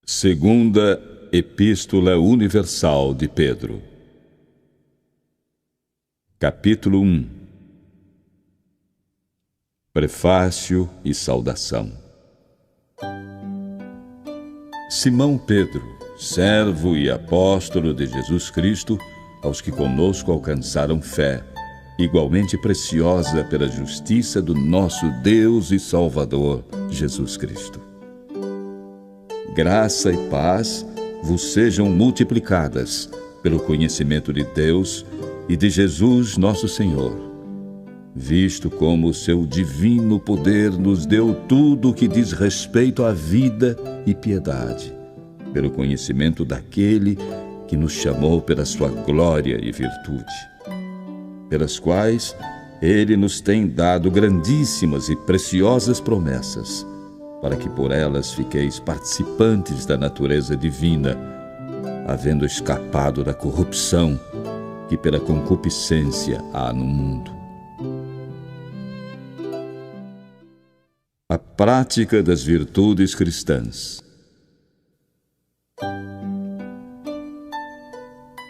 Segunda Epístola Universal de Pedro. Capítulo 1. Prefácio e saudação. Simão Pedro, servo e apóstolo de Jesus Cristo, aos que conosco alcançaram fé, igualmente preciosa pela justiça do nosso Deus e Salvador, Jesus Cristo. Graça e paz vos sejam multiplicadas pelo conhecimento de Deus e de Jesus nosso Senhor, visto como o seu divino poder nos deu tudo o que diz respeito à vida e piedade, pelo conhecimento daquele que nos chamou pela sua glória e virtude, pelas quais ele nos tem dado grandíssimas e preciosas promessas, para que por elas fiqueis participantes da natureza divina, havendo escapado da corrupção que pela concupiscência há no mundo. A prática das virtudes cristãs.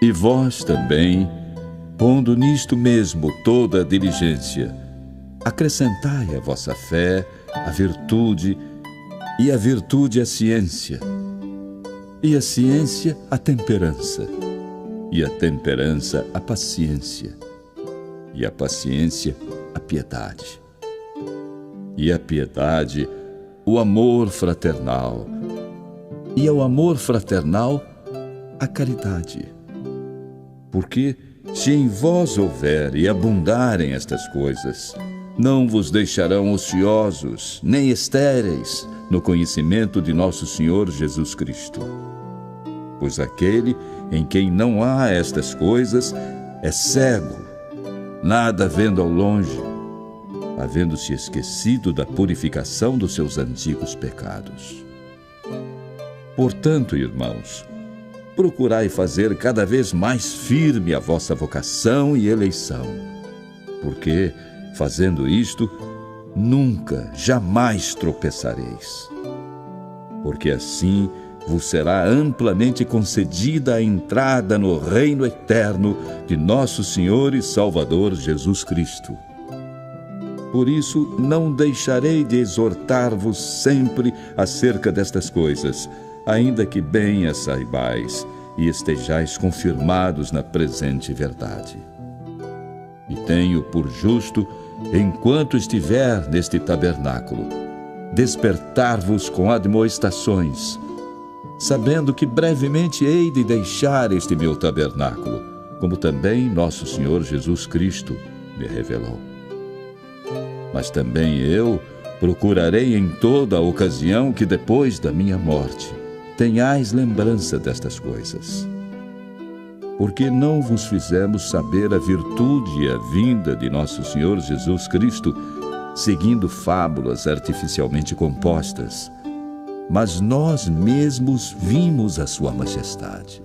E vós também, pondo nisto mesmo toda a diligência, acrescentai à vossa fé a virtude, e a virtude a ciência, e a ciência a temperança, e a temperança a paciência, e a paciência a piedade, e a piedade o amor fraternal, e ao amor fraternal a caridade. Porque se em vós houver e abundarem estas coisas, não vos deixarão ociosos, nem estéreis, no conhecimento de nosso Senhor Jesus Cristo. Pois aquele em quem não há estas coisas é cego, nada vendo ao longe, havendo-se esquecido da purificação dos seus antigos pecados. Portanto, irmãos, procurai fazer cada vez mais firme a vossa vocação e eleição, porque, fazendo isto, nunca, jamais tropeçareis. Porque assim vos será amplamente concedida a entrada no reino eterno de nosso Senhor e Salvador Jesus Cristo. Por isso, não deixarei de exortar-vos sempre acerca destas coisas, ainda que bem as saibais e estejais confirmados na presente verdade. E tenho por justo, enquanto estiver neste tabernáculo, despertar-vos com admoestações, sabendo que brevemente hei de deixar este meu tabernáculo, como também nosso Senhor Jesus Cristo me revelou. Mas também eu procurarei em toda a ocasião que depois da minha morte tenhais lembrança destas coisas. Porque não vos fizemos saber a virtude e a vinda de nosso Senhor Jesus Cristo, seguindo fábulas artificialmente compostas, mas nós mesmos vimos a sua majestade.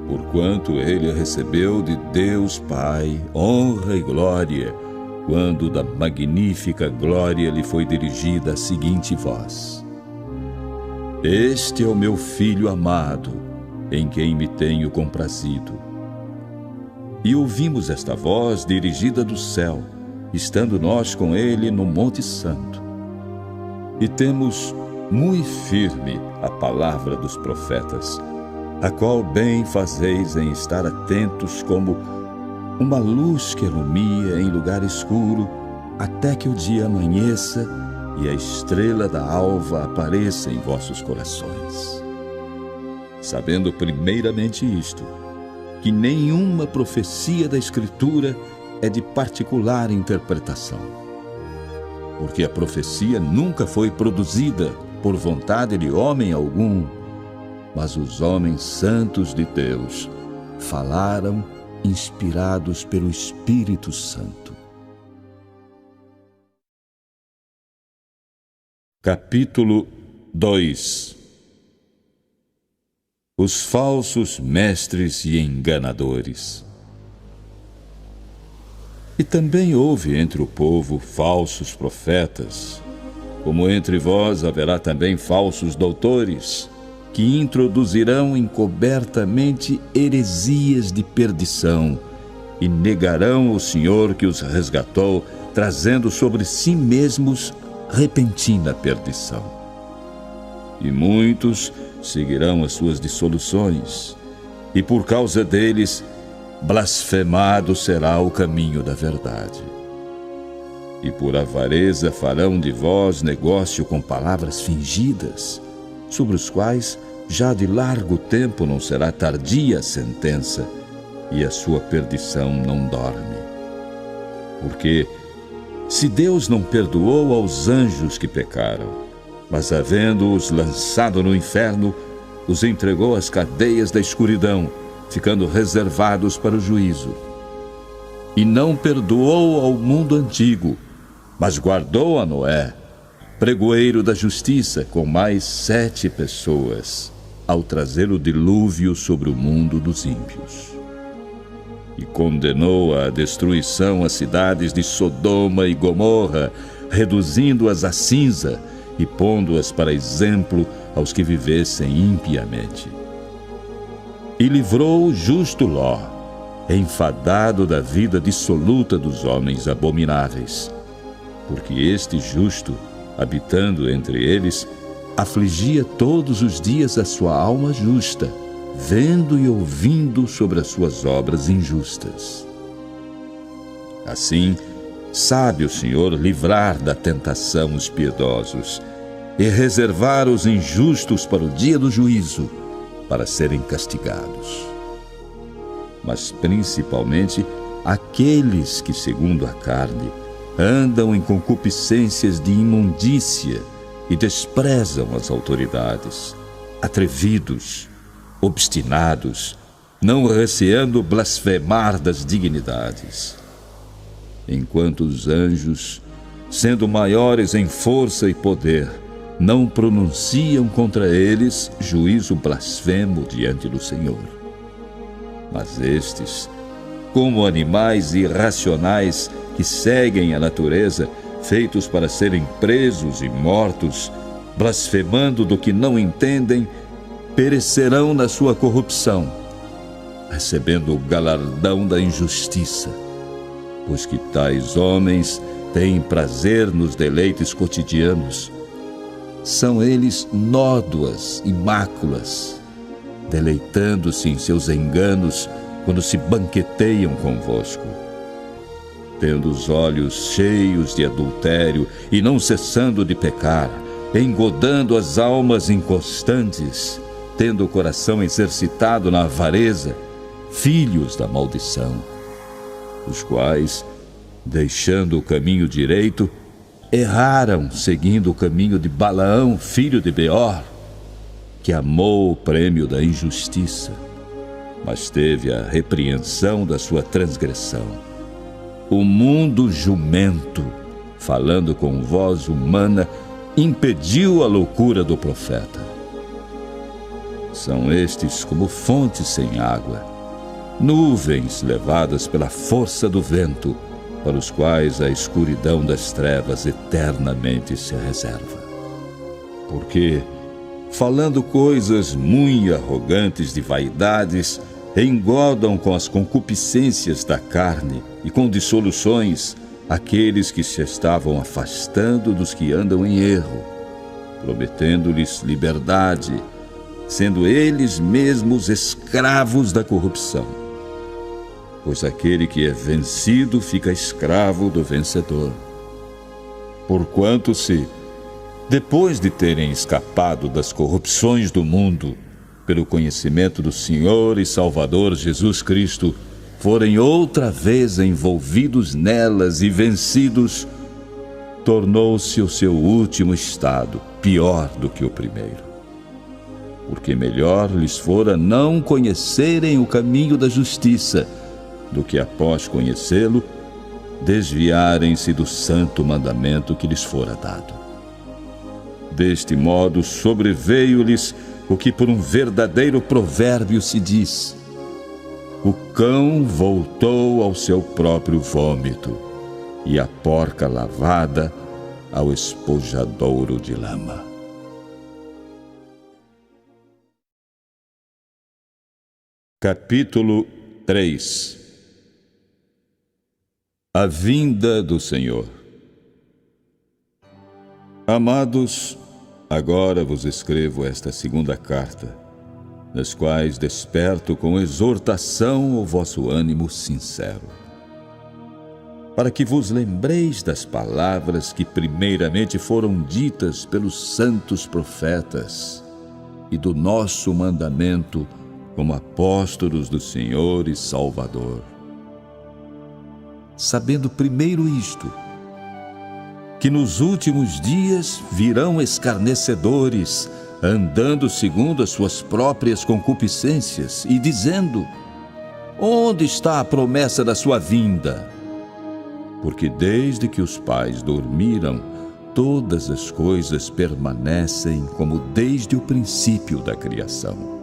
Porquanto ele recebeu de Deus Pai honra e glória, quando da magnífica glória lhe foi dirigida a seguinte voz: Este é o meu Filho amado, em quem me tenho comprazido. E ouvimos esta voz dirigida do céu, estando nós com ele no Monte Santo. E temos muito firme a palavra dos profetas, a qual bem fazeis em estar atentos como uma luz que alumia em lugar escuro, até que o dia amanheça e a estrela da alva apareça em vossos corações. Sabendo primeiramente isto, que nenhuma profecia da Escritura é de particular interpretação. Porque a profecia nunca foi produzida por vontade de homem algum, mas os homens santos de Deus falaram inspirados pelo Espírito Santo. Capítulo 2. Os falsos mestres e enganadores. E também houve entre o povo falsos profetas, como entre vós haverá também falsos doutores, que introduzirão encobertamente heresias de perdição e negarão o Senhor que os resgatou, trazendo sobre si mesmos repentina perdição. E muitos seguirão as suas dissoluções, e por causa deles, blasfemado será o caminho da verdade. E por avareza farão de vós negócio com palavras fingidas, sobre os quais já de largo tempo não será tardia a sentença, e a sua perdição não dorme. Porque, se Deus não perdoou aos anjos que pecaram, mas havendo-os lançado no inferno, os entregou às cadeias da escuridão, ficando reservados para o juízo. E não perdoou ao mundo antigo, mas guardou a Noé, pregoeiro da justiça, com mais 7 pessoas, ao trazer o dilúvio sobre o mundo dos ímpios. E condenou à destruição as cidades de Sodoma e Gomorra, reduzindo-as a cinza e pondo-as para exemplo aos que vivessem impiamente. E livrou o justo Ló, enfadado da vida dissoluta dos homens abomináveis, porque este justo, habitando entre eles, afligia todos os dias a sua alma justa, vendo e ouvindo sobre as suas obras injustas. Assim, sabe o Senhor livrar da tentação os piedosos e reservar os injustos para o dia do juízo, para serem castigados. Mas principalmente aqueles que, segundo a carne, andam em concupiscências de imundícia e desprezam as autoridades, atrevidos, obstinados, não receando blasfemar das dignidades. Enquanto os anjos, sendo maiores em força e poder, não pronunciam contra eles juízo blasfemo diante do Senhor. Mas estes, como animais irracionais que seguem a natureza, feitos para serem presos e mortos, blasfemando do que não entendem, perecerão na sua corrupção, recebendo o galardão da injustiça, pois que tais homens têm prazer nos deleites cotidianos. São eles nódoas e máculas, deleitando-se em seus enganos quando se banqueteiam convosco. Tendo os olhos cheios de adultério e não cessando de pecar, engodando as almas inconstantes, tendo o coração exercitado na avareza, filhos da maldição, os quais, deixando o caminho direito, erraram seguindo o caminho de Balaão, filho de Beor, que amou o prêmio da injustiça, mas teve a repreensão da sua transgressão. O mundo jumento, falando com voz humana, impediu a loucura do profeta. São estes como fontes sem água, nuvens levadas pela força do vento, para os quais a escuridão das trevas eternamente se reserva. Porque, falando coisas muito arrogantes de vaidades, engodam com as concupiscências da carne e com dissoluções aqueles que se estavam afastando dos que andam em erro, prometendo-lhes liberdade, sendo eles mesmos escravos da corrupção. Pois aquele que é vencido fica escravo do vencedor. Porquanto se, depois de terem escapado das corrupções do mundo, pelo conhecimento do Senhor e Salvador Jesus Cristo, forem outra vez envolvidos nelas e vencidos, tornou-se o seu último estado pior do que o primeiro. Porque melhor lhes fora não conhecerem o caminho da justiça, do que após conhecê-lo, desviarem-se do santo mandamento que lhes fora dado. Deste modo sobreveio-lhes o que por um verdadeiro provérbio se diz: o cão voltou ao seu próprio vômito, e a porca lavada ao espojadouro de lama. Capítulo 3. A vinda do Senhor. Amados, agora vos escrevo esta segunda carta, nas quais desperto com exortação o vosso ânimo sincero, para que vos lembreis das palavras que primeiramente foram ditas pelos santos profetas e do nosso mandamento como apóstolos do Senhor e Salvador. Sabendo primeiro isto, que nos últimos dias virão escarnecedores, andando segundo as suas próprias concupiscências e dizendo: onde está a promessa da sua vinda? Porque desde que os pais dormiram, todas as coisas permanecem como desde o princípio da criação.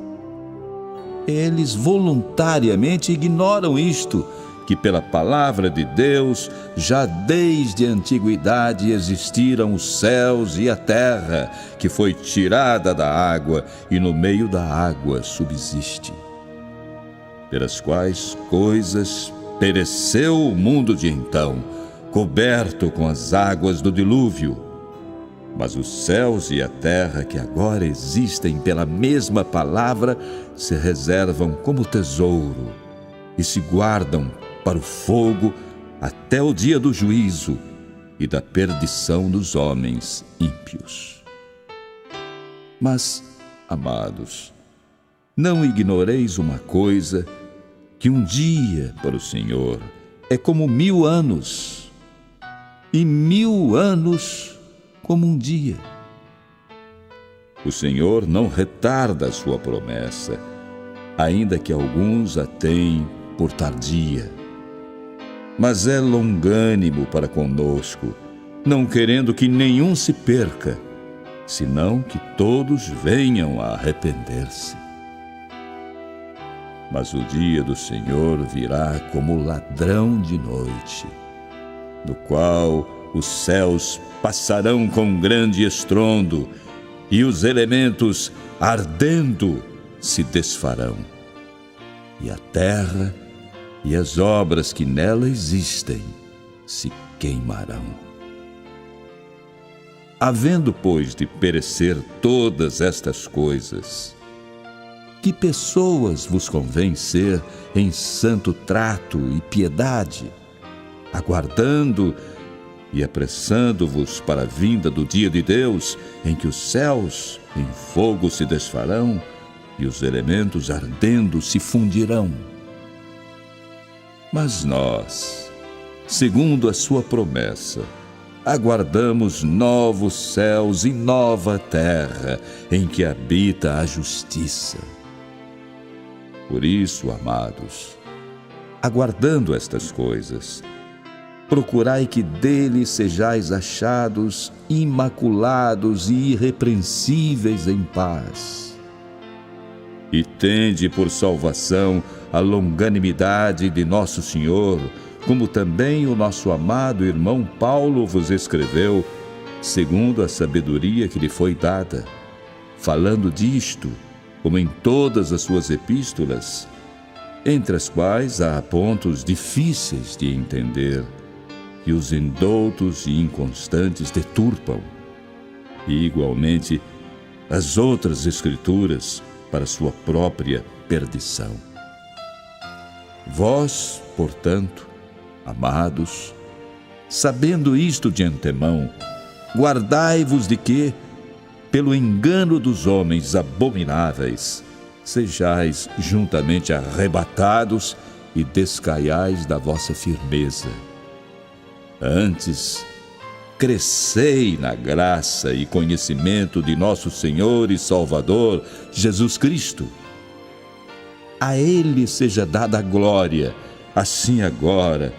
Eles voluntariamente ignoram isto, que pela palavra de Deus, já desde a antiguidade existiram os céus e a terra, que foi tirada da água e no meio da água subsiste. Pelas quais coisas pereceu o mundo de então, coberto com as águas do dilúvio. Mas os céus e a terra que agora existem pela mesma palavra se reservam como tesouro e se guardam para o fogo até o dia do juízo e da perdição dos homens ímpios. Mas, amados, não ignoreis uma coisa, que um dia para o Senhor é como 1000 anos, e 1000 anos como um dia. O Senhor não retarda a sua promessa, ainda que alguns a tenham por tardia, mas é longânimo para conosco, não querendo que nenhum se perca, senão que todos venham a arrepender-se. Mas o dia do Senhor virá como ladrão de noite, no qual os céus passarão com grande estrondo, e os elementos, ardendo, se desfarão, e a terra e as obras que nela existem se queimarão. Havendo, pois, de perecer todas estas coisas, que pessoas vos convém ser em santo trato e piedade, aguardando e apressando-vos para a vinda do dia de Deus, em que os céus em fogo se desfarão e os elementos ardendo se fundirão. Mas nós, segundo a sua promessa, aguardamos novos céus e nova terra, em que habita a justiça. Por isso, amados, aguardando estas coisas, procurai que dele sejais achados imaculados e irrepreensíveis em paz. E tende por salvação a longanimidade de nosso Senhor, como também o nosso amado irmão Paulo vos escreveu, segundo a sabedoria que lhe foi dada, falando disto, como em todas as suas epístolas, entre as quais há pontos difíceis de entender, que os indoutos e inconstantes deturpam, e igualmente as outras escrituras para sua própria perdição. Vós, portanto, amados, sabendo isto de antemão, guardai-vos de que, pelo engano dos homens abomináveis, sejais juntamente arrebatados e descaiais da vossa firmeza. Antes, crescei na graça e conhecimento de nosso Senhor e Salvador, Jesus Cristo. A Ele seja dada a glória, assim agora,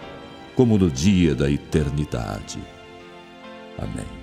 como no dia da eternidade. Amém.